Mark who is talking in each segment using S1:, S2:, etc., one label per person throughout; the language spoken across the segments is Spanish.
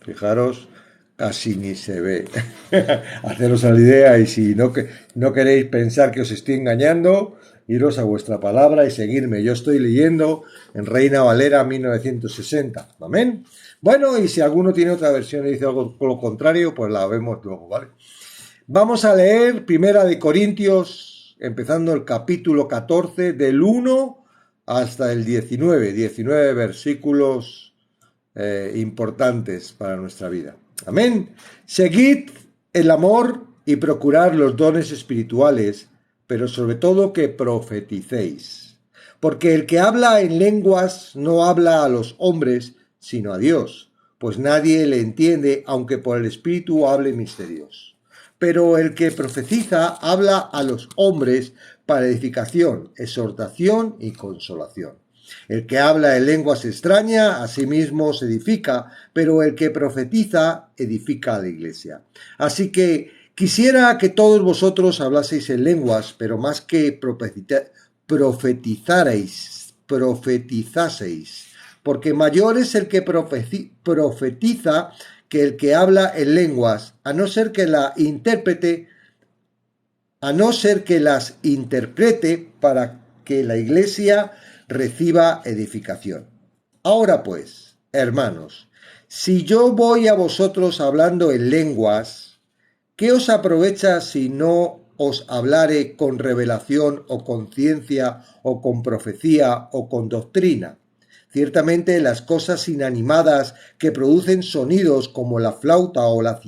S1: Fijaros, casi ni se ve. Haceros a la idea y si no queréis pensar que os estoy engañando, iros a vuestra palabra y seguirme. Yo estoy leyendo en Reina Valera 1960. ¿Amén? Bueno, y si alguno tiene otra versión y dice algo con lo contrario, pues la vemos luego, ¿vale? Vamos a leer Primera de Corintios, empezando el capítulo 14, del 1 hasta el 19. 19 versículos importantes para nuestra vida. Amén. Seguid el amor y procurad los dones espirituales, pero sobre todo que profeticéis. Porque el que habla en lenguas no habla a los hombres, sino a Dios, pues nadie le entiende, aunque por el Espíritu hable misterios. Pero el que profetiza habla a los hombres para edificación, exhortación y consolación. El que habla en lenguas extrañas a sí mismo se edifica, pero el que profetiza edifica a la iglesia. Así que quisiera que todos vosotros hablaseis en lenguas, pero más que profetizaseis, porque mayor es el que profetiza que el que habla en lenguas, a no ser que las interprete para que la iglesia reciba edificación. Ahora pues, hermanos, si yo voy a vosotros hablando en lenguas, ¿qué os aprovecha si no os hablare con revelación o con ciencia o con profecía o con doctrina? Ciertamente las cosas inanimadas que producen sonidos como la flauta o la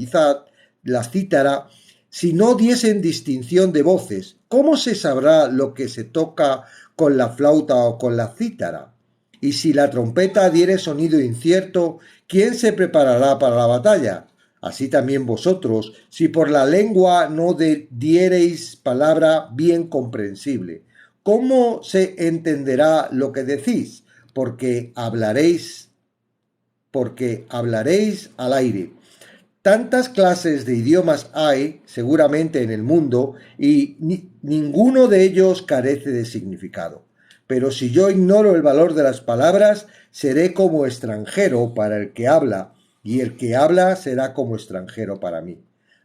S1: cítara, si no diesen distinción de voces, ¿cómo se sabrá lo que se toca con la flauta o con la cítara? Y si la trompeta diere sonido incierto, ¿quién se preparará para la batalla? Así también vosotros, si por la lengua no diereis palabra bien comprensible, ¿cómo se entenderá lo que decís? Porque hablaréis al aire. Tantas clases de idiomas hay, seguramente, en el mundo, y ninguno de ellos carece de significado. Pero si yo ignoro el valor de las palabras, seré como extranjero para el que habla, y el que habla será como extranjero para mí.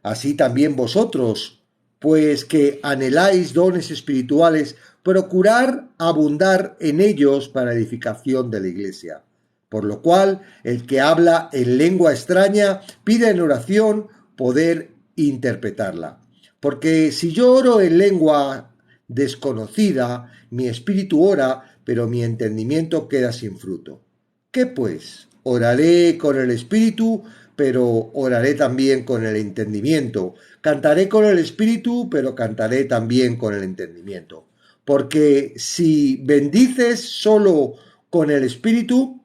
S1: Así también vosotros, pues que anheláis dones espirituales, procurar abundar en ellos para edificación de la iglesia. Por lo cual, el que habla en lengua extraña pide en oración poder interpretarla. Porque si yo oro en lengua desconocida, mi espíritu ora, pero mi entendimiento queda sin fruto. ¿Qué pues? Oraré con el espíritu, pero oraré también con el entendimiento. Cantaré con el espíritu, pero cantaré también con el entendimiento. Porque si bendices solo con el espíritu,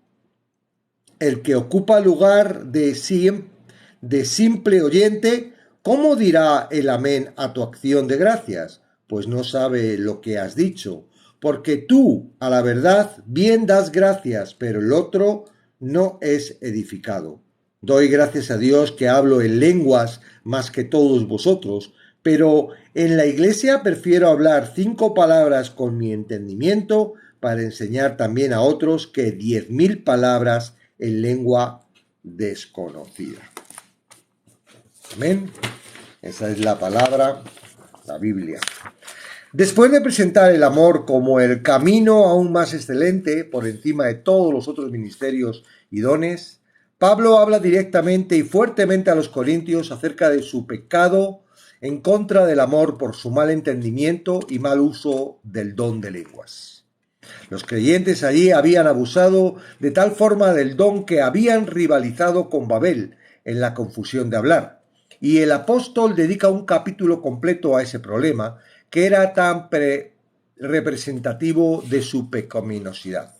S1: el que ocupa lugar de simple oyente, ¿cómo dirá el amén a tu acción de gracias? Pues no sabe lo que has dicho. Porque tú, a la verdad, bien das gracias, pero el otro no es edificado. Doy gracias a Dios que hablo en lenguas más que todos vosotros, pero en la iglesia prefiero hablar 5 palabras con mi entendimiento para enseñar también a otros que 10.000 palabras en lengua desconocida. Amén. Esa es la palabra, la Biblia. Después de presentar el amor como el camino aún más excelente por encima de todos los otros ministerios y dones, Pablo habla directamente y fuertemente a los corintios acerca de su pecado en contra del amor por su mal entendimiento y mal uso del don de lenguas. Los creyentes allí habían abusado de tal forma del don que habían rivalizado con Babel en la confusión de hablar. Y el apóstol dedica un capítulo completo a ese problema, que era tan representativo de su pecaminosidad.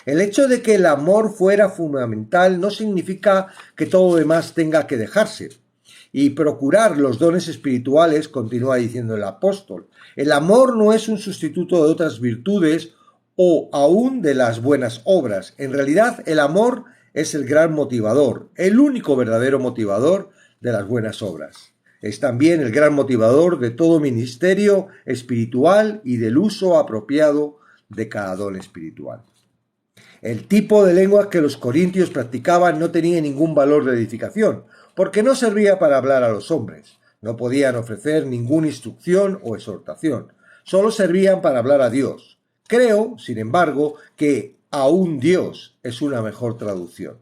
S1: El hecho de que el amor fuera fundamental no significa que todo lo demás tenga que dejarse. Y procurar los dones espirituales, continúa diciendo el apóstol. El amor no es un sustituto de otras virtudes o aún de las buenas obras. En realidad, el amor es el gran motivador, el único verdadero motivador de las buenas obras. Es también el gran motivador de todo ministerio espiritual y del uso apropiado de cada don espiritual. El tipo de lenguas que los corintios practicaban no tenía ningún valor de edificación, porque no servía para hablar a los hombres. No podían ofrecer ninguna instrucción o exhortación. Solo servían para hablar a Dios. Creo, sin embargo, que aún Dios es una mejor traducción.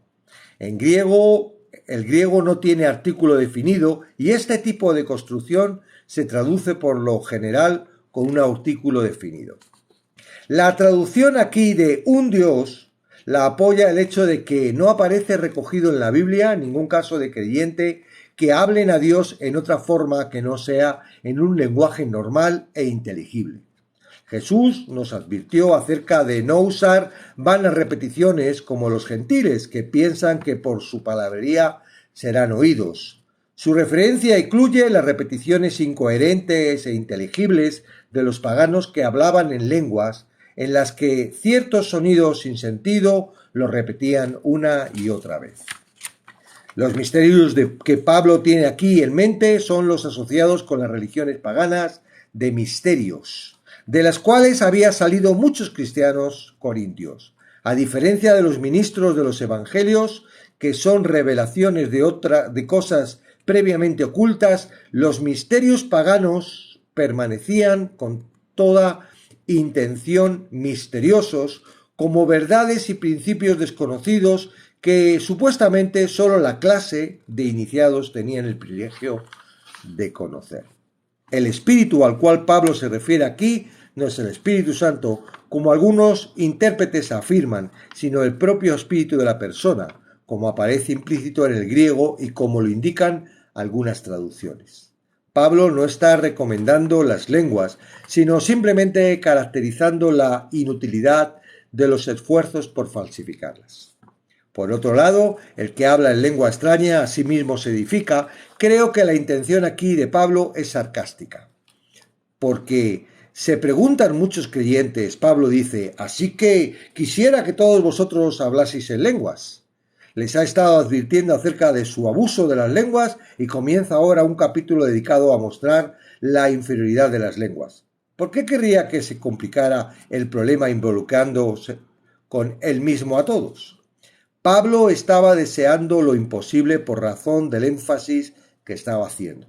S1: En griego, el griego no tiene artículo definido y este tipo de construcción se traduce por lo general con un artículo definido. La traducción aquí de un Dios la apoya el hecho de que no aparece recogido en la Biblia ningún caso de creyente que hablen a Dios en otra forma que no sea en un lenguaje normal e inteligible. Jesús nos advirtió acerca de no usar vanas repeticiones como los gentiles que piensan que por su palabrería serán oídos. Su referencia incluye las repeticiones incoherentes e inteligibles de los paganos que hablaban en lenguas en las que ciertos sonidos sin sentido los repetían una y otra vez. Los misterios que Pablo tiene aquí en mente son los asociados con las religiones paganas de misterios, de las cuales había salido muchos cristianos corintios. A diferencia de los ministros de los evangelios, que son revelaciones de cosas previamente ocultas, los misterios paganos permanecían con toda intención misteriosos, como verdades y principios desconocidos que supuestamente solo la clase de iniciados tenían el privilegio de conocer. El espíritu al cual Pablo se refiere aquí no es el Espíritu Santo, como algunos intérpretes afirman, sino el propio espíritu de la persona, como aparece implícito en el griego y como lo indican algunas traducciones. Pablo no está recomendando las lenguas, sino simplemente caracterizando la inutilidad de los esfuerzos por falsificarlas. Por otro lado, el que habla en lengua extraña a sí mismo se edifica. Creo que la intención aquí de Pablo es sarcástica, porque se preguntan muchos creyentes, Pablo dice, así que quisiera que todos vosotros hablaseis en lenguas. Les ha estado advirtiendo acerca de su abuso de las lenguas y comienza ahora un capítulo dedicado a mostrar la inferioridad de las lenguas. ¿Por qué querría que se complicara el problema involucrándose con él mismo a todos? Pablo estaba deseando lo imposible por razón del énfasis que estaba haciendo.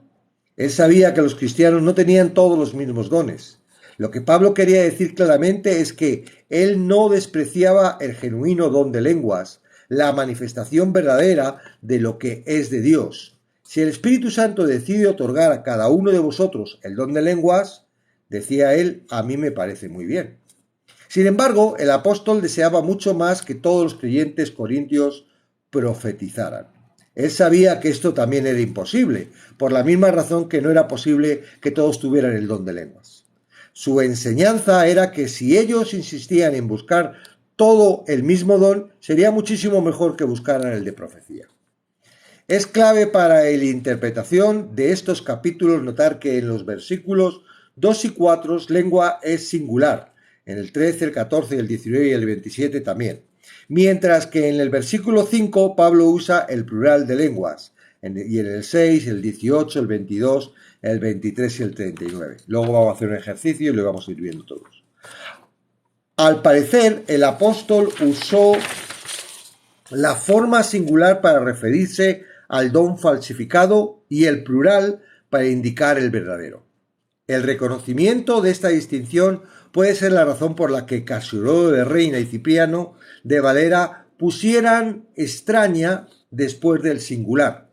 S1: Él sabía que los cristianos no tenían todos los mismos dones. Lo que Pablo quería decir claramente es que él no despreciaba el genuino don de lenguas, la manifestación verdadera de lo que es de Dios. Si el Espíritu Santo decide otorgar a cada uno de vosotros el don de lenguas, decía él, a mí me parece muy bien. Sin embargo, el apóstol deseaba mucho más que todos los creyentes corintios profetizaran. Él sabía que esto también era imposible, por la misma razón que no era posible que todos tuvieran el don de lenguas. Su enseñanza era que si ellos insistían en buscar todo el mismo don, sería muchísimo mejor que buscaran el de profecía. Es clave para la interpretación de estos capítulos notar que en los versículos 2 y 4 lengua es singular, en el 13, el 14, el 19 y el 27 también. Mientras que en el versículo 5 Pablo usa el plural de lenguas, y en el 6, el 18, el 22, el 23 y el 39. Luego vamos a hacer un ejercicio y lo vamos a ir viendo todos. Al parecer, el apóstol usó la forma singular para referirse al don falsificado y el plural para indicar el verdadero. El reconocimiento de esta distinción puede ser la razón por la que Casiodoro de Reina y Cipriano de Valera pusieran extraña después del singular.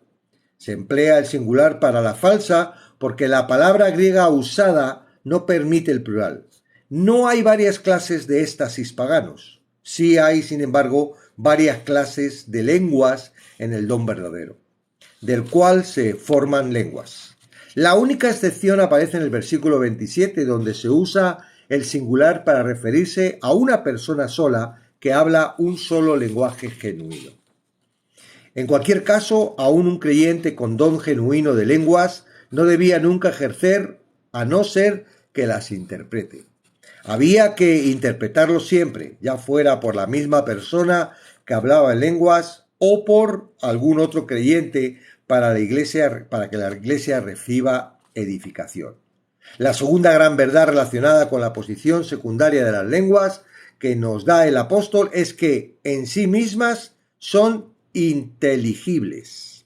S1: Se emplea el singular para la falsa porque la palabra griega usada no permite el plural. No hay varias clases de éxtasis paganos. Sí hay, sin embargo, varias clases de lenguas en el don verdadero, del cual se forman lenguas. La única excepción aparece en el versículo 27, donde se usa el singular para referirse a una persona sola que habla un solo lenguaje genuino. En cualquier caso, aún un creyente con don genuino de lenguas no debía nunca ejercer a no ser que las interprete. Había que interpretarlo siempre, ya fuera por la misma persona que hablaba en lenguas o por algún otro creyente para que la iglesia reciba edificación. La segunda gran verdad relacionada con la posición secundaria de las lenguas que nos da el apóstol es que en sí mismas son inteligibles.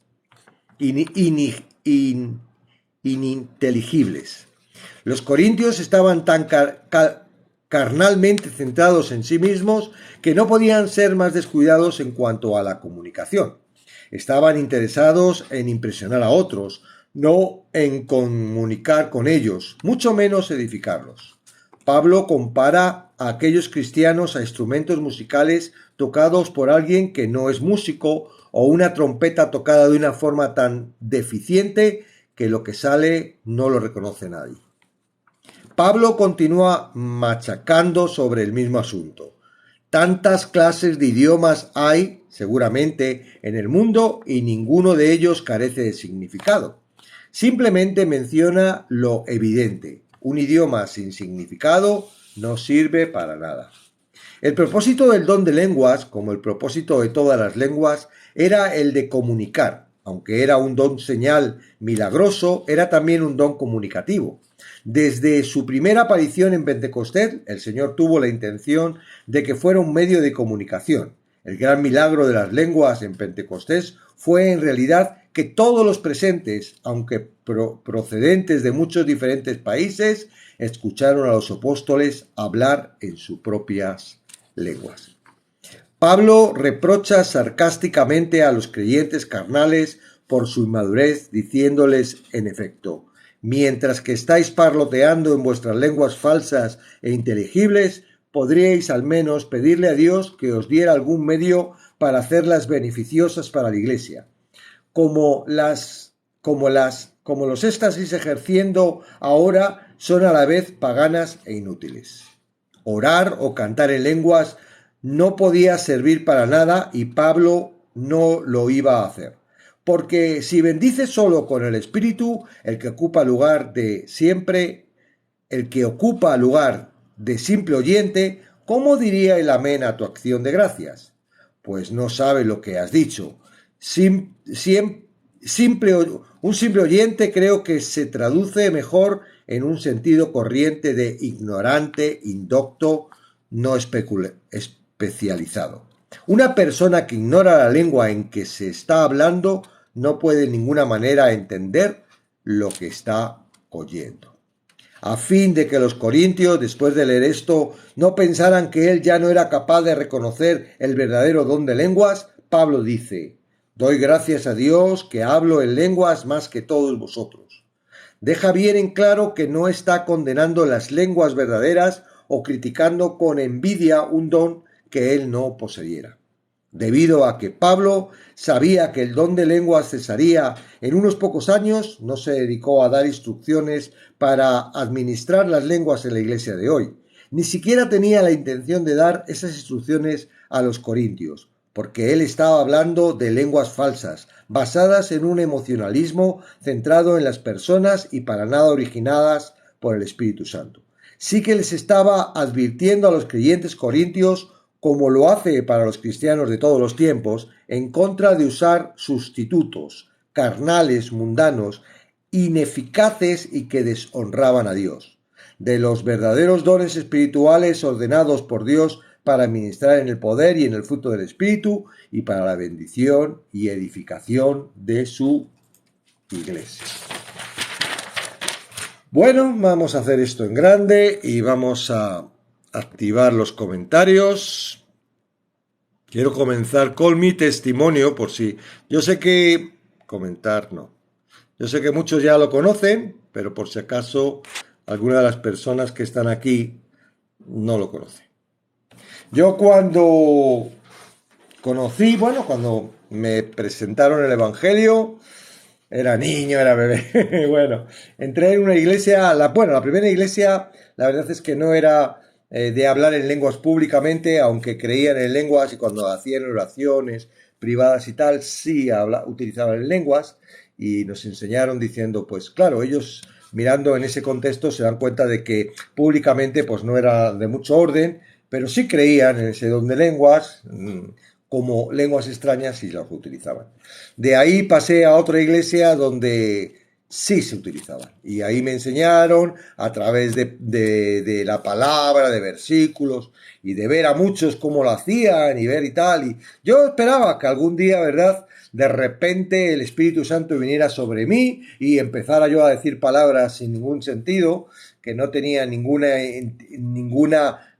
S1: Ininteligibles. Los corintios estaban tan carnalmente centrados en sí mismos que no podían ser más descuidados en cuanto a la comunicación. Estaban interesados en impresionar a otros, no en comunicar con ellos, mucho menos edificarlos. Pablo compara a aquellos cristianos a instrumentos musicales tocados por alguien que no es músico o una trompeta tocada de una forma tan deficiente que lo que sale no lo reconoce nadie. Pablo continúa machacando sobre el mismo asunto. Tantas clases de idiomas hay, seguramente, en el mundo y ninguno de ellos carece de significado. Simplemente menciona lo evidente. Un idioma sin significado no sirve para nada. El propósito del don de lenguas, como el propósito de todas las lenguas, era el de comunicar. Aunque era un don señal milagroso, era también un don comunicativo. Desde su primera aparición en Pentecostés, el Señor tuvo la intención de que fuera un medio de comunicación. El gran milagro de las lenguas en Pentecostés fue en realidad que todos los presentes, aunque procedentes de muchos diferentes países, escucharon a los apóstoles hablar en sus propias lenguas. Pablo reprocha sarcásticamente a los creyentes carnales por su inmadurez, diciéndoles, en efecto, mientras que estáis parloteando en vuestras lenguas falsas e inteligibles, podríais al menos pedirle a Dios que os diera algún medio para hacerlas beneficiosas para la Iglesia. Como los estáis ejerciendo ahora, son a la vez paganas e inútiles. Orar o cantar en lenguas no podía servir para nada y Pablo no lo iba a hacer. Porque si bendices solo con el Espíritu, el que ocupa lugar de simple oyente, ¿cómo diría el amén a tu acción de gracias? Pues no sabe lo que has dicho. Un simple oyente creo que se traduce mejor en un sentido corriente de ignorante, indocto, no especializado. Una persona que ignora la lengua en que se está hablando no puede de ninguna manera entender lo que está oyendo. A fin de que los corintios, después de leer esto, no pensaran que él ya no era capaz de reconocer el verdadero don de lenguas, Pablo dice: doy gracias a Dios que hablo en lenguas más que todos vosotros. Deja bien en claro que no está condenando las lenguas verdaderas o criticando con envidia un don que él no poseyera. Debido a que Pablo sabía que el don de lenguas cesaría en unos pocos años, no se dedicó a dar instrucciones para administrar las lenguas en la iglesia de hoy. Ni siquiera tenía la intención de dar esas instrucciones a los corintios, porque él estaba hablando de lenguas falsas, basadas en un emocionalismo centrado en las personas y para nada originadas por el Espíritu Santo. Sí que les estaba advirtiendo a los creyentes corintios, como lo hace para los cristianos de todos los tiempos, en contra de usar sustitutos carnales, mundanos, ineficaces y que deshonraban a Dios. De los verdaderos dones espirituales ordenados por Dios para ministrar en el poder y en el fruto del Espíritu y para la bendición y edificación de su iglesia. Bueno, vamos a hacer esto en grande y vamos a activar los comentarios. Quiero comenzar con mi testimonio, por si... Yo sé que... Comentar, no. Yo sé que muchos ya lo conocen, pero por si acaso alguna de las personas que están aquí no lo conocen. Yo cuando cuando me presentaron el Evangelio, era niño, era bebé. Bueno, entré en una iglesia, la primera iglesia, la verdad es que no era de hablar en lenguas públicamente, aunque creían en lenguas y cuando hacían oraciones privadas y tal, sí utilizaban en lenguas y nos enseñaron diciendo, pues claro, ellos mirando en ese contexto se dan cuenta de que públicamente pues no era de mucho orden, pero sí creían en ese don de lenguas, como lenguas extrañas y las utilizaban. De ahí pasé a otra iglesia donde sí se utilizaban. Y ahí me enseñaron a través de la palabra, de versículos y de ver a muchos cómo lo hacían y ver y tal. Y yo esperaba que algún día, ¿verdad? De repente el Espíritu Santo viniera sobre mí y empezara yo a decir palabras sin ningún sentido, que no tenía ninguna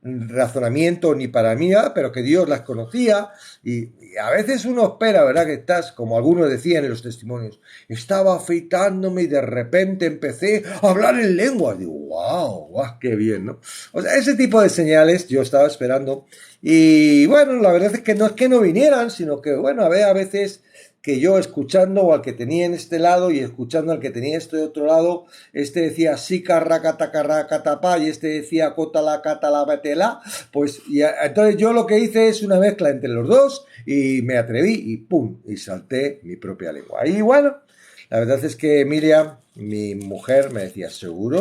S1: razonamiento ni para mí, pero que Dios las conocía y a veces uno espera, ¿verdad? Que estás, como algunos decían en los testimonios, estaba afeitándome y de repente empecé a hablar en lenguas. Digo, wow, qué bien, ¿no? O sea, ese tipo de señales yo estaba esperando. Y bueno, la verdad es que no vinieran, sino que, bueno, había a veces que yo escuchando al que tenía en este lado y escuchando al que tenía este otro lado, este decía sí carracatapa y este decía cotala catala betela, pues y entonces yo lo que hice es una mezcla entre los dos y me atreví y pum, y salté mi propia lengua. Y bueno, la verdad es que Miriam, mi mujer, me decía, ¿seguro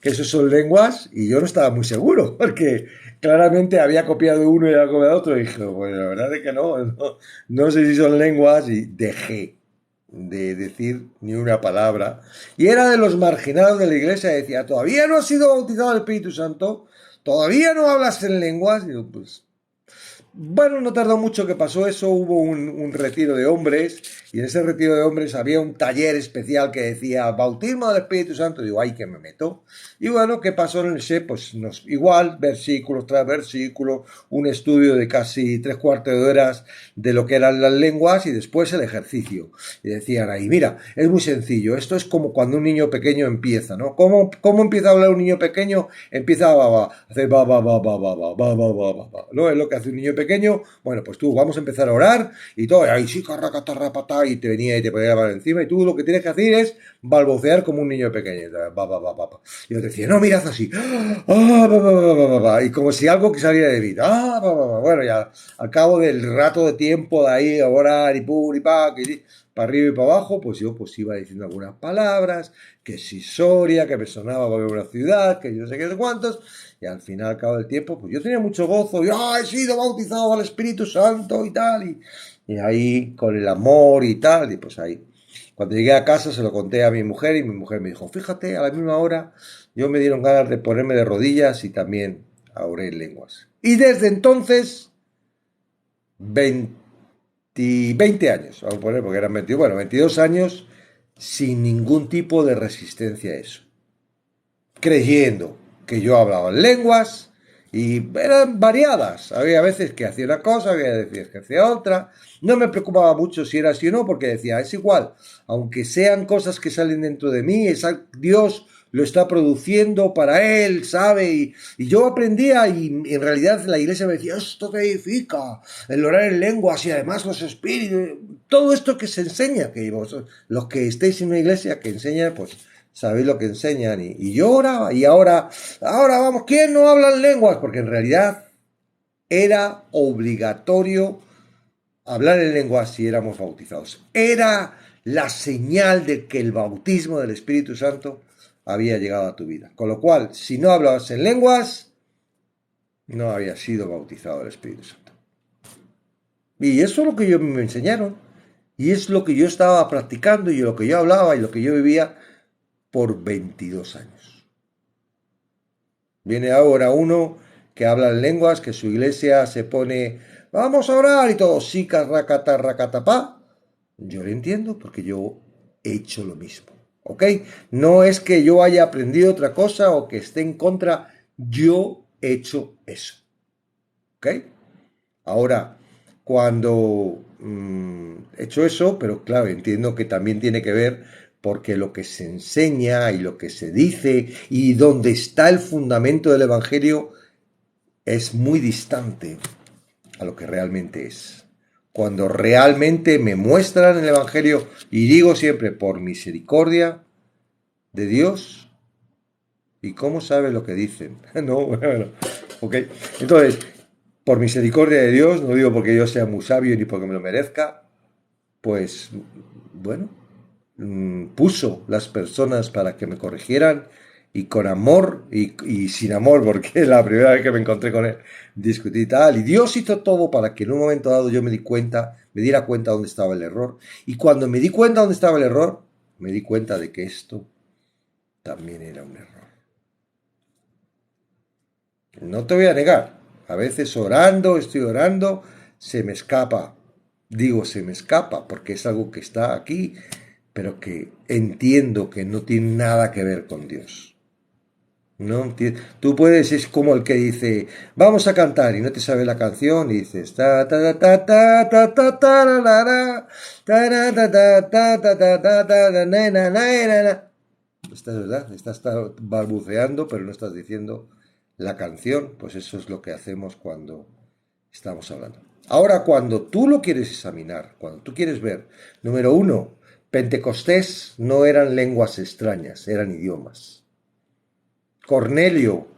S1: que eso son lenguas? Y yo no estaba muy seguro, porque claramente había copiado uno y había copiado otro. Y dije, bueno, la verdad es que no sé si son lenguas. Y dejé de decir ni una palabra. Y era de los marginados de la iglesia. Decía, ¿todavía no has sido bautizado el Espíritu Santo? ¿Todavía no hablas en lenguas? Y digo, pues bueno, no tardó mucho que pasó eso, hubo un retiro de hombres y en ese retiro de hombres había un taller especial que decía bautismo del Espíritu Santo. Digo, ay, que me meto. Y bueno, ¿qué pasó en ese? Pues igual, versículos tras versículos, un estudio de casi 3/4 de horas de lo que eran las lenguas y después el ejercicio. Y decían ahí, mira, es muy sencillo, esto es como cuando un niño pequeño empieza, ¿no? ¿Cómo empieza a hablar un niño pequeño? Empieza a hacer ¿no? Es lo que hace un niño pequeño. Bueno, pues tú, vamos a empezar a orar y todo, ahí sí, carracatarrapatá, y te venía y te ponía la mano encima y tú lo que tienes que hacer es balbucear como un niño pequeño. Y yo te decía, no, mirad así, y como si algo que saliera de mí. Bueno, ya al cabo del rato de tiempo de ahí a orar y pum y pa, para arriba y para abajo, pues yo pues iba diciendo algunas palabras, que si Soria, que me sonaba por una ciudad, que yo sé qué sé cuántos, y al final, al cabo del tiempo, pues yo tenía mucho gozo, y he sido bautizado al Espíritu Santo y tal, y ahí con el amor y tal, y pues ahí. Cuando llegué a casa se lo conté a mi mujer y mi mujer me dijo, fíjate, a la misma hora yo me dieron ganas de ponerme de rodillas y también oré en lenguas. Y desde entonces, 20 años, vamos a poner, porque eran 22, bueno, 22 años sin ningún tipo de resistencia a eso. Creyendo que yo hablaba en lenguas y eran variadas. Había veces que hacía una cosa, había veces que hacía otra. No me preocupaba mucho si era así o no, porque decía, es igual, aunque sean cosas que salen dentro de mí, Dios lo está produciendo para él, sabe, y yo aprendía y en realidad la iglesia me decía, esto te edifica, el orar en lenguas y además los espíritus, todo esto que se enseña, que vosotros, los que estéis en una iglesia que enseña, pues sabéis lo que enseñan y yo oraba y ahora vamos, ¿quién no habla en lenguas? Porque en realidad era obligatorio hablar en lenguas si éramos bautizados. Era la señal de que el bautismo del Espíritu Santo había llegado a tu vida. Con lo cual, si no hablabas en lenguas, no había sido bautizado el Espíritu Santo. Y eso es lo que ellos me enseñaron. Y es lo que yo estaba practicando y lo que yo hablaba y lo que yo vivía por 22 años. Viene ahora uno que habla en lenguas, que su iglesia se pone, vamos a orar y todo, sí, carracata, racatapá. Yo lo entiendo porque yo he hecho lo mismo, ¿ok? No es que yo haya aprendido otra cosa o que esté en contra, yo he hecho eso, ¿ok? Ahora, cuando he hecho eso, pero claro, entiendo que también tiene que ver porque lo que se enseña y lo que se dice y donde está el fundamento del Evangelio es muy distante a lo que realmente es. Cuando realmente me muestran el Evangelio, y digo siempre, por misericordia de Dios, ¿y cómo sabe lo que dicen? No, bueno, ok. Entonces, por misericordia de Dios, no digo porque yo sea muy sabio ni porque me lo merezca, pues, bueno, puso las personas para que me corrigieran y con amor y sin amor, porque la primera vez que me encontré con él discutí tal, y Dios hizo todo para que en un momento dado yo me diera cuenta dónde estaba el error, y cuando me di cuenta dónde estaba el error, me di cuenta de que esto también era un error. No te voy a negar, a veces estoy orando, se me escapa. Digo, se me escapa porque es algo que está aquí, pero que entiendo que no tiene nada que ver con Dios. No, tú puedes, es como el que dice, vamos a cantar y no te sabe la canción y dices, ta ta ta ta ta ta ta la la la, ta ta ta ta ta ta ta ta na na na na na. Estás, ¿verdad? Estás balbuceando, pero no estás diciendo la canción. Pues eso es lo que hacemos cuando estamos hablando. Ahora, cuando tú lo quieres examinar, cuando tú quieres ver, número uno, Pentecostés no eran lenguas extrañas, eran idiomas. Cornelio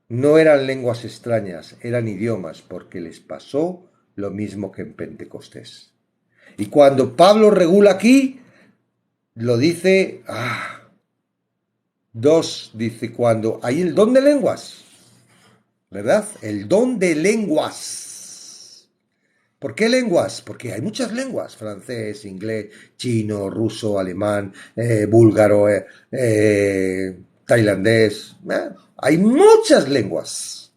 S1: no eran lenguas extrañas, eran idiomas, porque les pasó lo mismo que en Pentecostés. Y cuando Pablo regula aquí, lo dice, dice cuando hay el don de lenguas, ¿verdad? El don de lenguas. ¿Por qué lenguas? Porque hay muchas lenguas, francés, inglés, chino, ruso, alemán, búlgaro, tailandés. Hay muchas lenguas.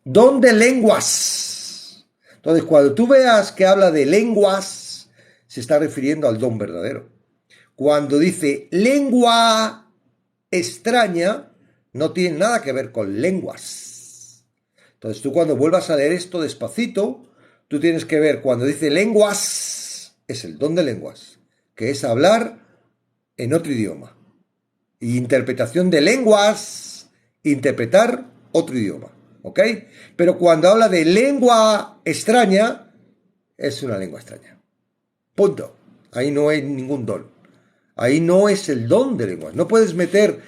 S1: Don de lenguas. Entonces, cuando tú veas que habla de lenguas, se está refiriendo al don verdadero. Cuando dice lengua extraña, no tiene nada que ver con lenguas. Entonces, tú cuando vuelvas a leer esto despacito, tú tienes que ver cuando dice lenguas, es el don de lenguas, que es hablar en otro idioma. Y interpretación de lenguas, interpretar otro idioma. ¿Ok? Pero cuando habla de lengua extraña, es una lengua extraña. Punto. Ahí no hay ningún don. Ahí no es el don de lenguas. No puedes meter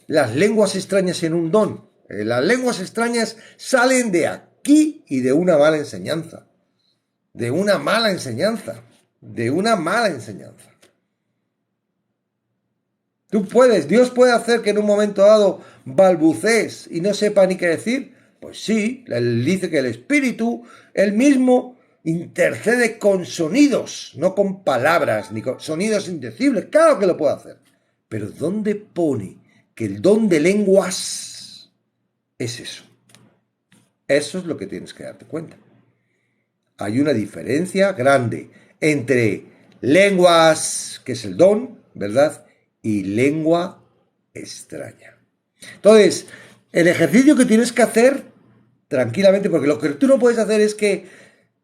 S1: las lenguas extrañas en un don. Las lenguas extrañas salen de aquí y de una mala enseñanza. De una mala enseñanza. De una mala enseñanza. Dios puede hacer que en un momento dado balbucees y no sepa ni qué decir. Pues sí, él dice que el Espíritu, él mismo, intercede con sonidos, no con palabras, ni con sonidos indecibles. Claro que lo puede hacer. Pero ¿dónde pone que el don de lenguas es eso? Eso es lo que tienes que darte cuenta. Hay una diferencia grande entre lenguas, que es el don, ¿verdad?, y lengua extraña. Entonces, el ejercicio que tienes que hacer tranquilamente, porque lo que tú no puedes hacer es que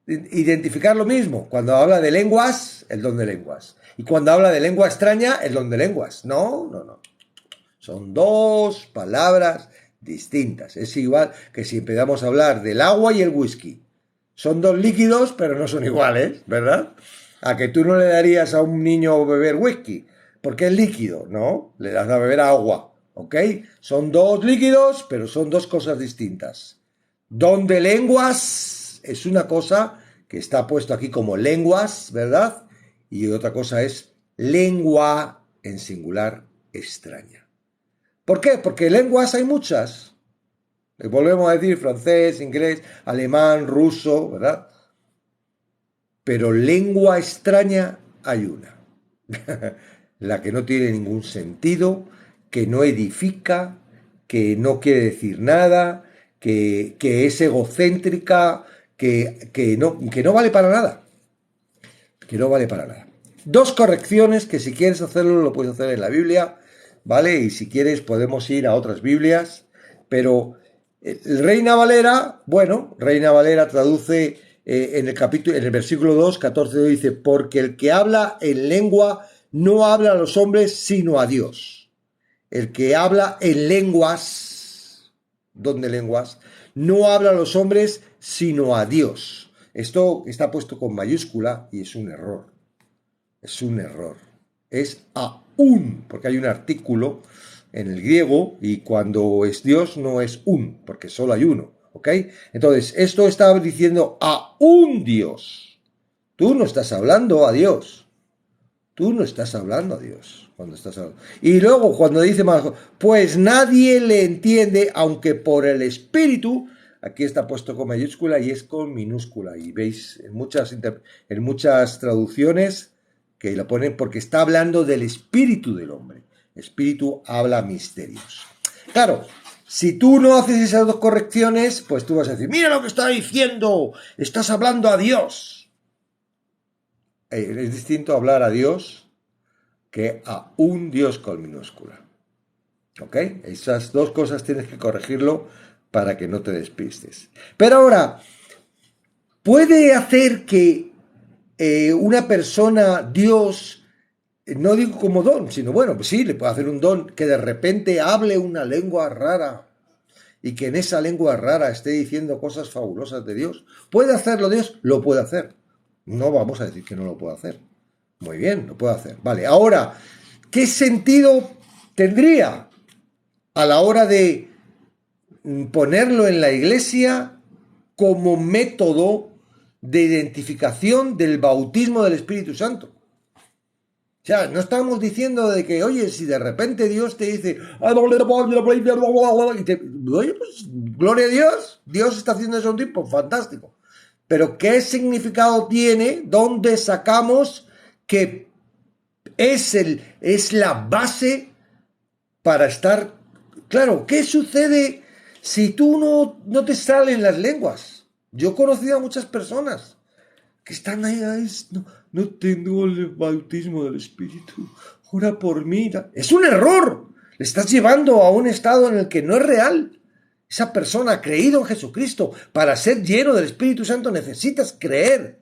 S1: identificar lo mismo. Cuando habla de lenguas, el don de lenguas. Y cuando habla de lengua extraña, el don de lenguas. No. Son dos palabras distintas. Es igual que si empezamos a hablar del agua y el whisky. Son dos líquidos, pero no son iguales, ¿verdad? A que tú no le darías a un niño beber whisky, porque es líquido, ¿no? Le das a beber agua, ¿ok? Son dos líquidos, pero son dos cosas distintas. Don de lenguas es una cosa que está puesto aquí como lenguas, ¿verdad? Y otra cosa es lengua en singular extraña. ¿Por qué? Porque lenguas hay muchas. Volvemos a decir francés, inglés, alemán, ruso, ¿verdad? Pero lengua extraña hay una. La que no tiene ningún sentido, que no edifica, que no quiere decir nada, que es egocéntrica, que no vale para nada. Que no vale para nada. Dos correcciones que si quieres hacerlo lo puedes hacer en la Biblia, ¿vale? Y si quieres podemos ir a otras Biblias, pero Reina Valera, Reina Valera traduce en el versículo 2, 14 dice, porque el que habla en lengua no habla a los hombres sino a Dios. El que habla en lenguas, don de lenguas, no habla a los hombres sino a Dios. Esto está puesto con mayúscula y es un error. Es un error. Es aún, porque hay un artículo en el griego y cuando es Dios no es un, porque solo hay uno, ¿ok? Entonces, esto está diciendo a un Dios. Tú no estás hablando a Dios. Tú no estás hablando a Dios cuando estás hablando. Y luego cuando dice más, pues nadie le entiende, aunque por el Espíritu, aquí está puesto con mayúscula y es con minúscula. Y veis, en muchas traducciones que lo ponen porque está hablando del espíritu del hombre. El espíritu habla misterios. Claro, si tú no haces esas dos correcciones, pues tú vas a decir, mira lo que está diciendo, estás hablando a Dios. Es distinto hablar a Dios que a un Dios con minúscula. ¿Ok? Esas dos cosas tienes que corregirlo para que no te despistes. Pero ahora, ¿puede hacer que una persona, Dios, no digo como don, sino bueno, pues sí, le puede hacer un don que de repente hable una lengua rara y que en esa lengua rara esté diciendo cosas fabulosas de Dios? ¿Puede hacerlo Dios? Lo puede hacer. No vamos a decir que no lo puede hacer. Muy bien, lo puede hacer. Vale, ahora, ¿qué sentido tendría a la hora de ponerlo en la iglesia como método de identificación del bautismo del Espíritu Santo? O sea, no estamos diciendo de que, oye, si de repente Dios te dice, y te, oye, pues, gloria a Dios, Dios está haciendo eso un tipo, fantástico. Pero ¿qué significado tiene? ¿Dónde sacamos que es la base para estar? Claro, ¿qué sucede si tú no te salen las lenguas? Yo he conocido a muchas personas que están ahí, no tengo el bautismo del Espíritu, ora por mí. Es un error, le estás llevando a un estado en el que no es real. Esa persona ha creído en Jesucristo. Para ser lleno del Espíritu Santo necesitas creer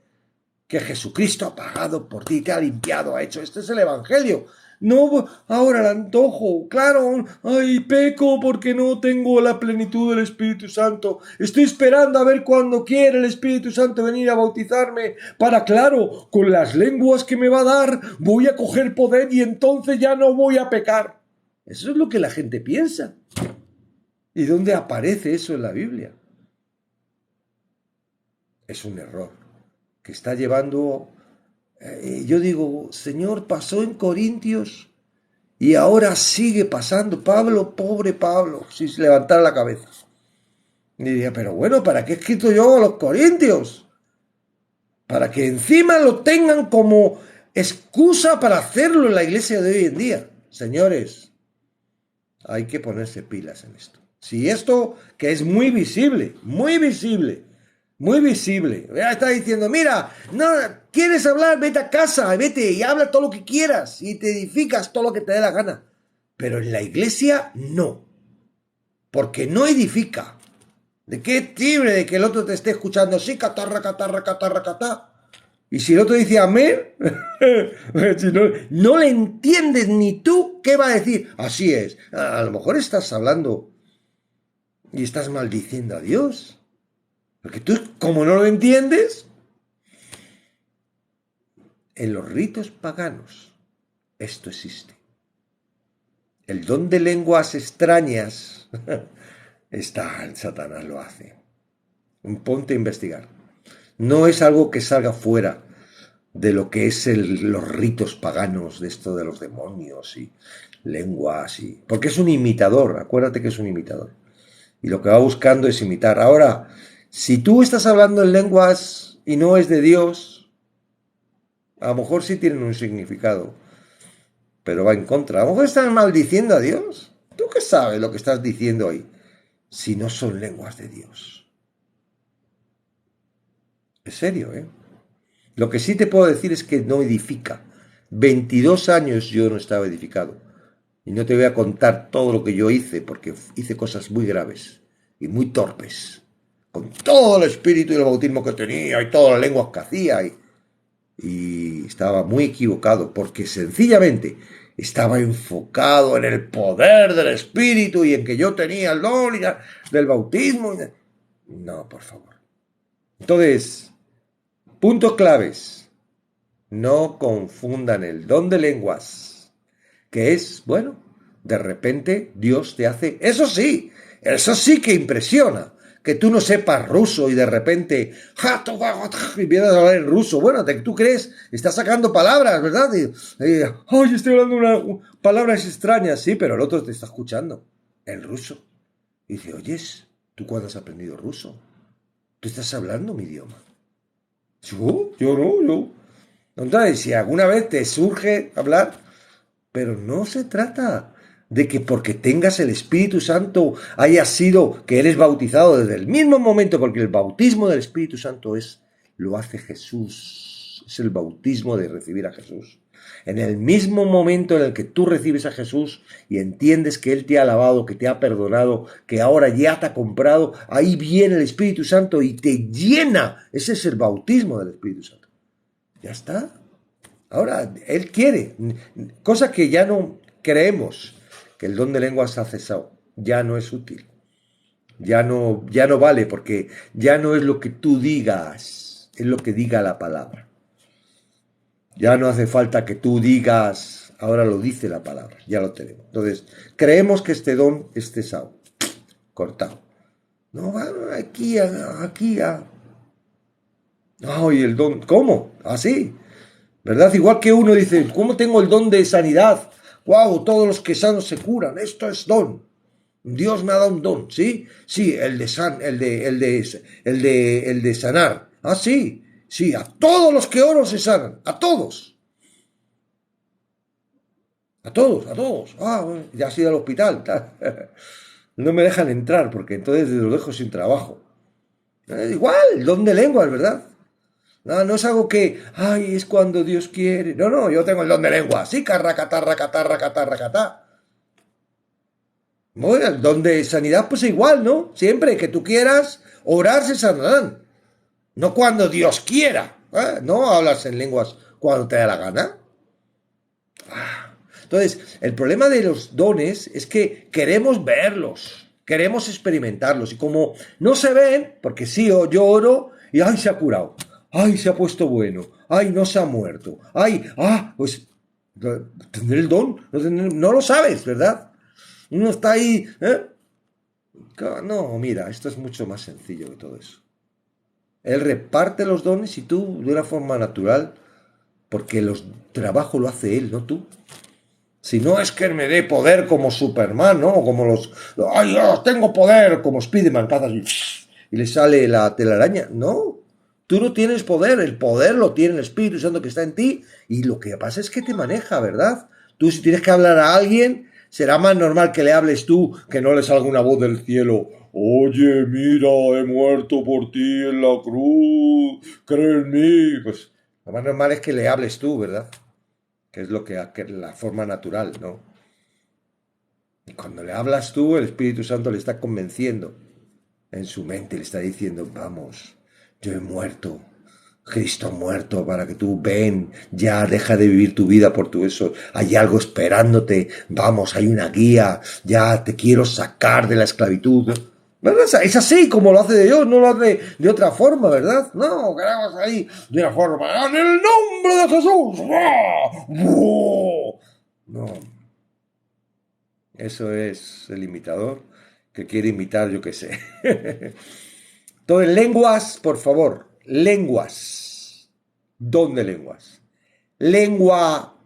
S1: que Jesucristo ha pagado por ti, te ha limpiado, ha hecho. Este es el Evangelio. No, ahora el antojo, claro, ay, peco porque no tengo la plenitud del Espíritu Santo. Estoy esperando a ver cuándo quiere el Espíritu Santo venir a bautizarme para, claro, con las lenguas que me va a dar, voy a coger poder y entonces ya no voy a pecar. Eso es lo que la gente piensa. ¿Y dónde aparece eso en la Biblia? Es un error que está llevando. Yo digo, Señor, pasó en Corintios y ahora sigue pasando. Pablo, pobre Pablo, si se levantara la cabeza. Y diría, pero bueno, ¿para qué he escrito yo a los Corintios? Para que encima lo tengan como excusa para hacerlo en la iglesia de hoy en día. Señores, hay que ponerse pilas en esto. Si esto, que es muy visible, muy visible, muy visible. Ya está diciendo, mira, no quieres hablar, vete a casa, vete y habla todo lo que quieras y te edificas todo lo que te dé la gana. Pero en la iglesia no, porque no edifica. ¿De qué sirve de que el otro te esté escuchando? Sí, catarra, catarra, catarra, catarra. Y si el otro dice amén, si no le entiendes ni tú qué va a decir. Así es. A lo mejor estás hablando y estás maldiciendo a Dios. Porque tú, como no lo entiendes, en los ritos paganos esto existe. El don de lenguas extrañas está, Satanás lo hace. Ponte a investigar. No es algo que salga fuera de lo que es los ritos paganos de esto de los demonios y lenguas porque es un imitador, acuérdate que es un imitador y lo que va buscando es imitar. Ahora, si tú estás hablando en lenguas y no es de Dios, a lo mejor sí tienen un significado, pero va en contra. A lo mejor estás maldiciendo a Dios. ¿Tú qué sabes lo que estás diciendo ahí? Si no son lenguas de Dios. Es serio, ¿eh? Lo que sí te puedo decir es que no edifica. 22 años yo no estaba edificado. Y no te voy a contar todo lo que yo hice, porque hice cosas muy graves y muy torpes. Con todo el espíritu y el bautismo que tenía y todas las lenguas que hacía. Y estaba muy equivocado, porque sencillamente estaba enfocado en el poder del espíritu y en que yo tenía el don del bautismo. No, por favor. Entonces, puntos claves. No confundan el don de lenguas, que es, bueno, de repente Dios te hace, eso sí que impresiona, que tú no sepas ruso y de repente, y empiezas a hablar en ruso, bueno, tú crees, estás sacando palabras, ¿verdad? Ay, estoy hablando palabras extrañas, sí, pero el otro te está escuchando, en ruso. Y dice, oyes, ¿tú cuándo has aprendido ruso? ¿Tú estás hablando mi idioma? Yo no, yo. Entonces, si alguna vez te surge hablar, pero no se trata de que porque tengas el Espíritu Santo hayas sido, que eres bautizado desde el mismo momento, porque el bautismo del Espíritu Santo lo hace Jesús, es el bautismo de recibir a Jesús. En el mismo momento en el que tú recibes a Jesús y entiendes que Él te ha lavado, que te ha perdonado, que ahora ya te ha comprado, ahí viene el Espíritu Santo y te llena. Ese es el bautismo del Espíritu Santo. Ya está. Ahora, Él quiere, cosa que ya no creemos, que el don de lenguas ha cesado, ya no es útil, ya no vale, porque ya no es lo que tú digas, es lo que diga la palabra. Ya no hace falta que tú digas, ahora lo dice la palabra, ya lo tenemos. Entonces, creemos que este don es cesado, cortado. No, aquí, aquí, no, y el don, ¿cómo? Así. ¿Verdad? Igual que uno dice, ¿cómo tengo el don de sanidad? ¡Wow! Todos los que sanos se curan. Esto es don. Dios me ha dado un don, ¿sí? Sí, el de sanar. Ah, sí. Sí, a todos los que oro se sanan. A todos. A todos, a todos. Ah, bueno, ya has ido al hospital. No me dejan entrar porque entonces los dejo sin trabajo. Igual, el don de lenguas, ¿verdad? No, no es algo que, ay, es cuando Dios quiere. No, no, yo tengo el don de lengua. Sí, carracatá, racatá, racatá, racatá. Bueno, el don de sanidad, pues igual, ¿no? Siempre que tú quieras, orar se sanarán. No cuando Dios quiera. ¿Eh? No hablas en lenguas cuando te da la gana. Entonces, el problema de los dones es que queremos verlos, queremos experimentarlos. Y como no se ven, porque sí, yo oro y ¡ay, se ha curado! ¡Ay, se ha puesto bueno! ¡Ay, no se ha muerto! ¡Ay, pues tendré el don! No lo sabes, ¿verdad? Uno está ahí, ¿eh? No, mira, esto es mucho más sencillo que todo eso. Él reparte los dones y tú, de una forma natural, porque el trabajo lo hace él, no tú. Si no es que me dé poder como Superman, ¿no? Como ¡ay, yo tengo poder! Como Spiderman, que hace así, y le sale la telaraña. No, tú no tienes poder, el poder lo tiene el Espíritu Santo que está en ti, y lo que pasa es que te maneja, ¿verdad? Tú si tienes que hablar a alguien, será más normal que le hables tú, que no le salga una voz del cielo. Oye, mira, he muerto por ti en la cruz, cree en mí. Pues lo más normal es que le hables tú, ¿verdad? Que es lo que la forma natural, ¿no? Y cuando le hablas tú, el Espíritu Santo le está convenciendo en su mente, le está diciendo, vamos, yo he muerto, Cristo ha muerto para que tú ven, ya deja de vivir tu vida por tu eso, hay algo esperándote, vamos, hay una guía, ya te quiero sacar de la esclavitud. ¿Verdad? Es así como lo hace Dios, no lo hace de otra forma, ¿verdad? No, queremos ahí de una forma, en el nombre de Jesús. No, eso es el imitador que quiere imitar, yo qué sé. Entonces, lenguas, por favor, lenguas. Don de lenguas. Lengua,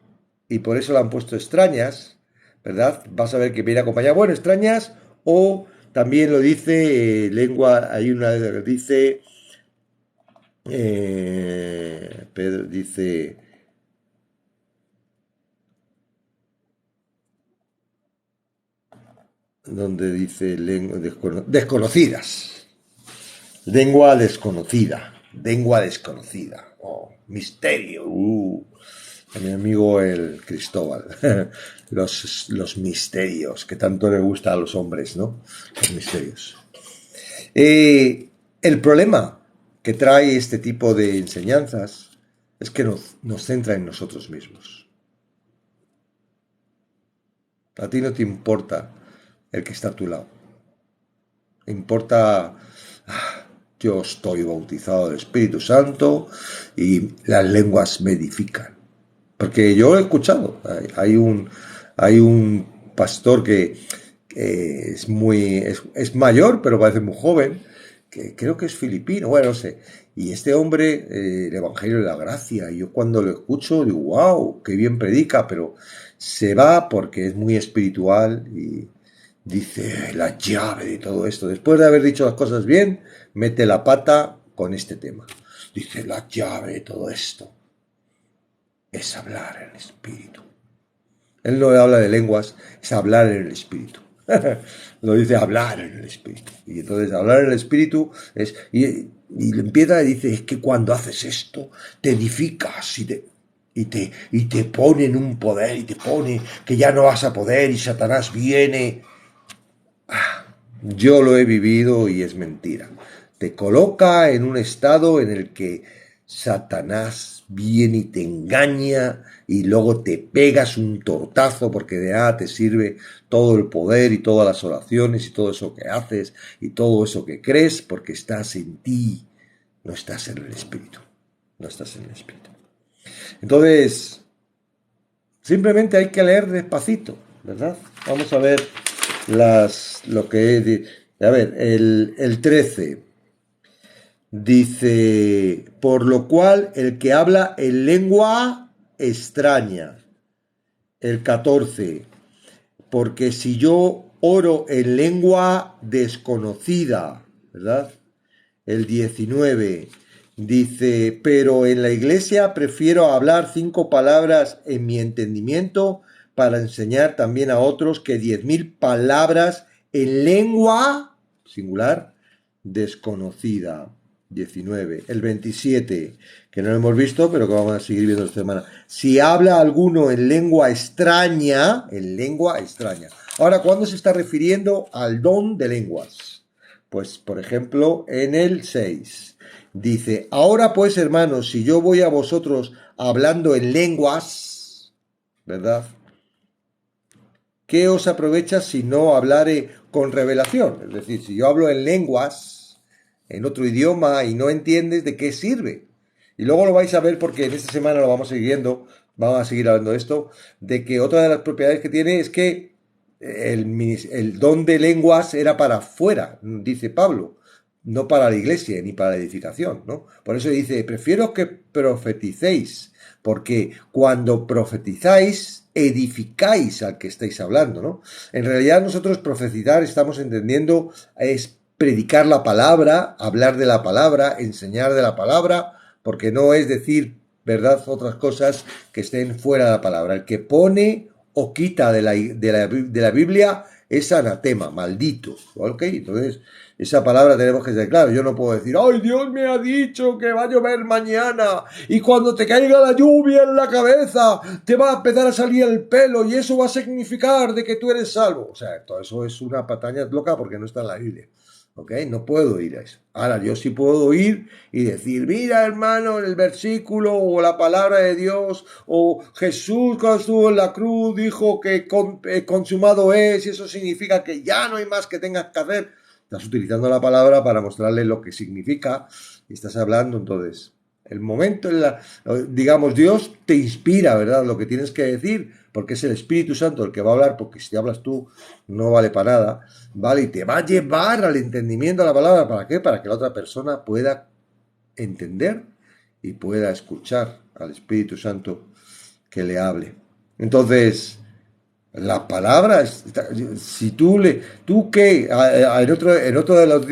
S1: y por eso la han puesto extrañas, ¿verdad? Vas a ver que viene acompañada, bueno, extrañas, o también lo dice, lengua, hay una que dice, Pedro dice, donde dice lengua desconocidas. Lengua desconocida. Lengua desconocida. Oh, misterio. A mi amigo el Cristóbal. Los misterios, que tanto le gusta a los hombres, ¿no? Los misterios. El problema que trae este tipo de enseñanzas es que nos centra en nosotros mismos. A ti no te importa el que está a tu lado. Importa, yo estoy bautizado del Espíritu Santo y las lenguas me edifican. Porque yo he escuchado, hay un pastor que es mayor, pero parece muy joven, que creo que es filipino, bueno, no sé. Y este hombre, el Evangelio de la Gracia, y yo cuando lo escucho digo, wow, qué bien predica, pero se va porque es muy espiritual y dice la llave de todo esto. Después de haber dicho las cosas bien, mete la pata con este tema. Dice la llave de todo esto. es hablar en el espíritu. Él no habla de lenguas, es hablar en el espíritu. Lo dice hablar en el espíritu. Y entonces hablar en el espíritu es... Y le empieza y dice, es que cuando haces esto, te edificas y te pone en un poder y te pone que ya no vas a poder y Satanás viene. Yo lo he vivido y es mentira. Te coloca en un estado en el que Satanás viene y te engaña y luego te pegas un tortazo porque de nada te sirve todo el poder y todas las oraciones y todo eso que haces y todo eso que crees porque estás en ti, no estás en el espíritu, no estás en el espíritu. Entonces, simplemente hay que leer despacito, ¿verdad? Vamos a ver lo que es... A ver, el 13 dice, por lo cual el que habla en lengua extraña. El 14, porque si yo oro en lengua desconocida, ¿verdad? El 19 dice, pero en la iglesia prefiero hablar 5 palabras en mi entendimiento para enseñar también a otros que 10.000 palabras en lengua singular desconocida. 19. El 27, que no lo hemos visto, pero que vamos a seguir viendo esta semana. Si habla alguno en lengua extraña, Ahora, ¿cuándo se está refiriendo al don de lenguas? Pues, por ejemplo, en el 6. Dice, ahora pues, hermanos, si yo voy a vosotros hablando en lenguas, ¿verdad? ¿Qué os aprovecha si no hablare con revelación? Es decir, si yo hablo en lenguas, en otro idioma, y no entiendes, ¿de qué sirve? Y luego lo vais a ver porque en esta semana lo vamos a seguir viendo, vamos a seguir hablando de esto, de que otra de las propiedades que tiene es que el don de lenguas era para afuera, dice Pablo, no para la iglesia ni para la edificación, ¿no? Por eso dice, prefiero que profeticéis, porque cuando profetizáis, edificáis al que estáis hablando, ¿no? En realidad nosotros profetizar estamos entendiendo es predicar la palabra, hablar de la palabra, enseñar de la palabra, porque no es decir, ¿verdad?, otras cosas que estén fuera de la palabra. El que pone o quita de la Biblia es anatema, maldito, ¿ok? Entonces, esa palabra tenemos que ser claro. Yo no puedo decir, ¡ay, Dios me ha dicho que va a llover mañana! Y cuando te caiga la lluvia en la cabeza, te va a empezar a salir el pelo y eso va a significar de que tú eres salvo. O sea, todo eso es una pataña loca porque no está en la Biblia. ¿Ok? No puedo ir a eso. Ahora, yo sí puedo ir y decir, mira, hermano, el versículo o la palabra de Dios, o Jesús cuando estuvo en la cruz dijo que consumado es, y eso significa que ya no hay más que tengas que hacer. Estás utilizando la palabra para mostrarle lo que significa y estás hablando. Entonces, el momento, digamos, Dios te inspira, ¿verdad?, lo que tienes que decir, porque es el Espíritu Santo el que va a hablar, porque si hablas tú no vale para nada, ¿vale? Y te va a llevar al entendimiento de la palabra. ¿Para qué? Para que la otra persona pueda entender y pueda escuchar al Espíritu Santo que le hable. Entonces, la palabra, si tú que en otro de los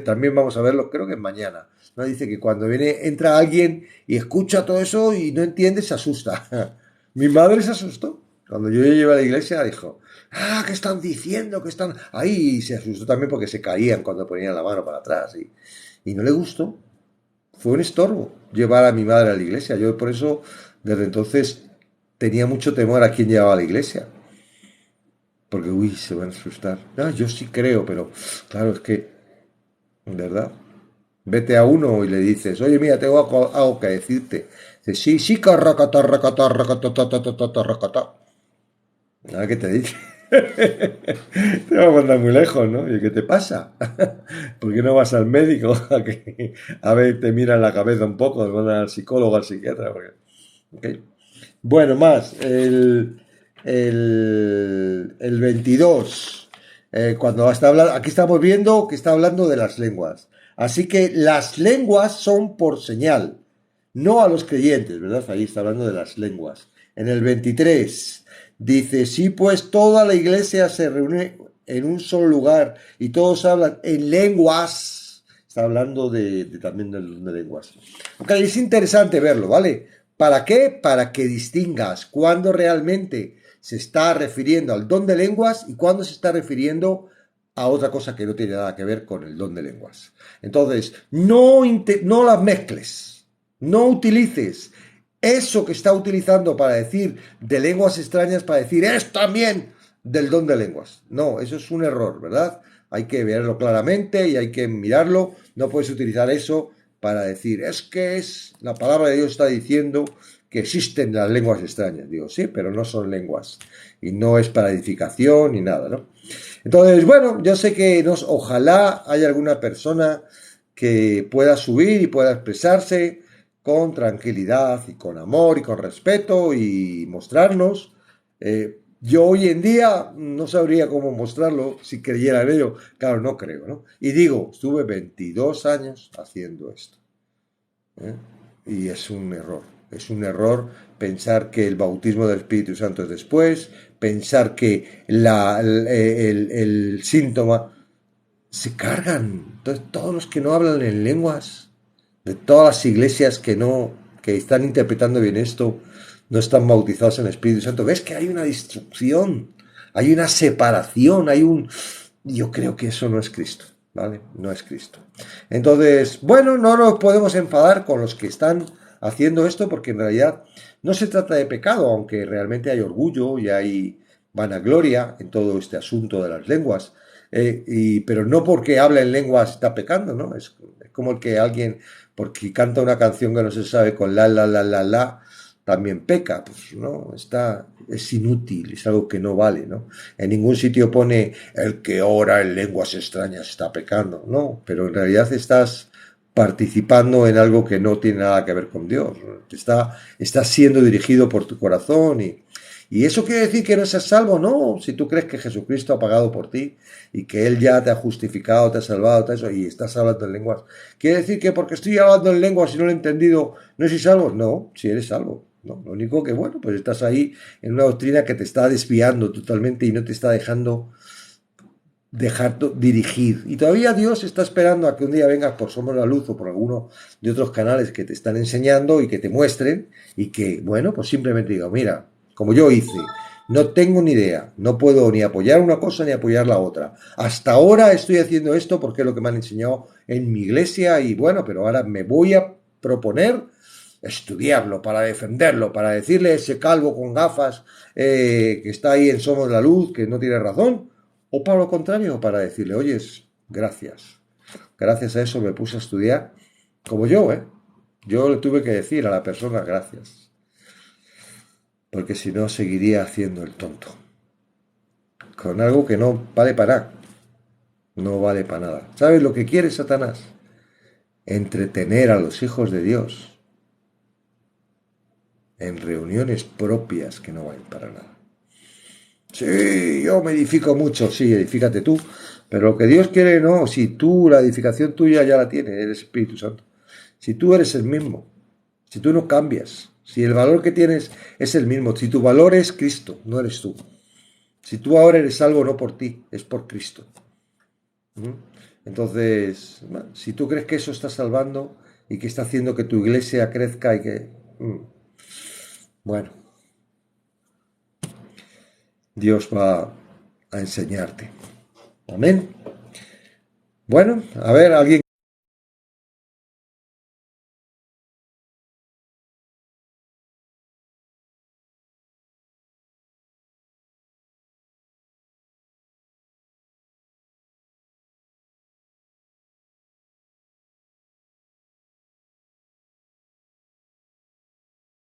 S1: también vamos a verlo, creo que es mañana, ¿no? Dice que cuando entra alguien y escucha todo eso y no entiende, se asusta. Mi madre se asustó. Cuando yo llegué a la iglesia dijo, ¿qué están diciendo? ¿Qué están ahí? Y se asustó también porque se caían cuando ponían la mano para atrás. Y no le gustó. Fue un estorbo llevar a mi madre a la iglesia. Yo por eso, desde entonces, tenía mucho temor a quien llevaba a la iglesia. Porque, se van a asustar. No, yo sí creo, pero claro, es que, ¿verdad? Vete a uno y le dices, oye, mira, tengo algo que decirte. Dice, sí, carracata, racata, racata, racata. Nada que te dice. Te va a mandar muy lejos, ¿no? ¿Y qué te pasa? ¿Por qué no vas al médico a ver, te miran la cabeza un poco, te mandan al psicólogo, al psiquiatra? ¿Okay? Bueno, más, el 22, cuando está hablando, aquí estamos viendo que está hablando de las lenguas. Así que las lenguas son por señal, no a los creyentes, ¿verdad? Ahí está hablando de las lenguas. En el 23 dice, sí, pues toda la iglesia se reúne en un solo lugar y todos hablan en lenguas. Está hablando también de lenguas. Ok, es interesante verlo, ¿vale? ¿Para qué? Para que distingas cuándo realmente se está refiriendo al don de lenguas y cuándo se está refiriendo a otra cosa que no tiene nada que ver con el don de lenguas. Entonces, no las mezcles, no utilices eso que está utilizando para decir de lenguas extrañas para decir es también del don de lenguas. No, eso es un error, ¿verdad? Hay que verlo claramente y hay que mirarlo. No puedes utilizar eso para decir, es que es la palabra de Dios está diciendo que existen las lenguas extrañas. Digo, sí, pero no son lenguas. Y no es para edificación ni nada, ¿no? Entonces, bueno, yo sé que ojalá haya alguna persona que pueda subir y pueda expresarse con tranquilidad y con amor y con respeto y mostrarnos. Yo hoy en día no sabría cómo mostrarlo si creyera en ello. Claro, no creo, ¿no? Y digo, estuve 22 años haciendo esto. ¿Eh? Y es un error. Es un error pensar que el bautismo del Espíritu Santo es después, pensar que el síntoma se cargan. Entonces, todos los que no hablan en lenguas, de todas las iglesias que están interpretando bien esto, no están bautizados en el Espíritu Santo. ¿Ves que hay una destrucción? Hay una separación, yo creo que eso no es Cristo, ¿vale? No es Cristo. Entonces, bueno, no nos podemos enfadar con los que están haciendo esto porque en realidad no se trata de pecado, aunque realmente hay orgullo y hay vanagloria en todo este asunto de las lenguas. Pero no porque habla en lenguas está pecando, ¿no? Es como el que alguien, porque canta una canción que no se sabe con la, también peca, pues no, es inútil, es algo que no vale, ¿no? En ningún sitio pone el que ora en lenguas extrañas está pecando, no, pero en realidad estás participando en algo que no tiene nada que ver con Dios, ¿no? Estás siendo dirigido por tu corazón y eso quiere decir que no seas salvo, no, si tú crees que Jesucristo ha pagado por ti y que Él ya te ha justificado, te ha salvado, y estás hablando en lenguas. ¿Quiere decir que porque estoy hablando en lenguas y no lo he entendido, no soy salvo? No, si eres salvo. No, lo único que, bueno, pues estás ahí en una doctrina que te está desviando totalmente y no te está dejando dirigir. Y todavía Dios está esperando a que un día vengas por Somos la Luz o por alguno de otros canales que te están enseñando y que te muestren y que, bueno, pues simplemente diga, mira, como yo hice, no tengo ni idea, no puedo ni apoyar una cosa ni apoyar la otra. Hasta ahora estoy haciendo esto porque es lo que me han enseñado en mi iglesia y bueno, pero ahora me voy a proponer estudiarlo, para defenderlo, para decirle a ese calvo con gafas que está ahí en Somos la Luz, que no tiene razón, o para lo contrario, para decirle, oyes, gracias. Gracias a eso me puse a estudiar, como yo, ¿eh? Yo le tuve que decir a la persona gracias, porque si no seguiría haciendo el tonto, con algo que no vale para nada, no vale para nada. ¿Sabes lo que quiere Satanás? Entretener a los hijos de Dios en reuniones propias que no valen para nada. Sí, yo me edifico mucho, sí, edifícate tú, pero lo que Dios quiere, no, si tú, la edificación tuya ya la tienes, eres Espíritu Santo. Si tú eres el mismo, si tú no cambias, si el valor que tienes es el mismo, si tu valor es Cristo, no eres tú. Si tú ahora eres salvo no por ti, es por Cristo. Entonces, bueno, si tú crees que eso está salvando y que está haciendo que tu iglesia crezca y que... Bueno, Dios va a enseñarte. Amén. Bueno, a ver, alguien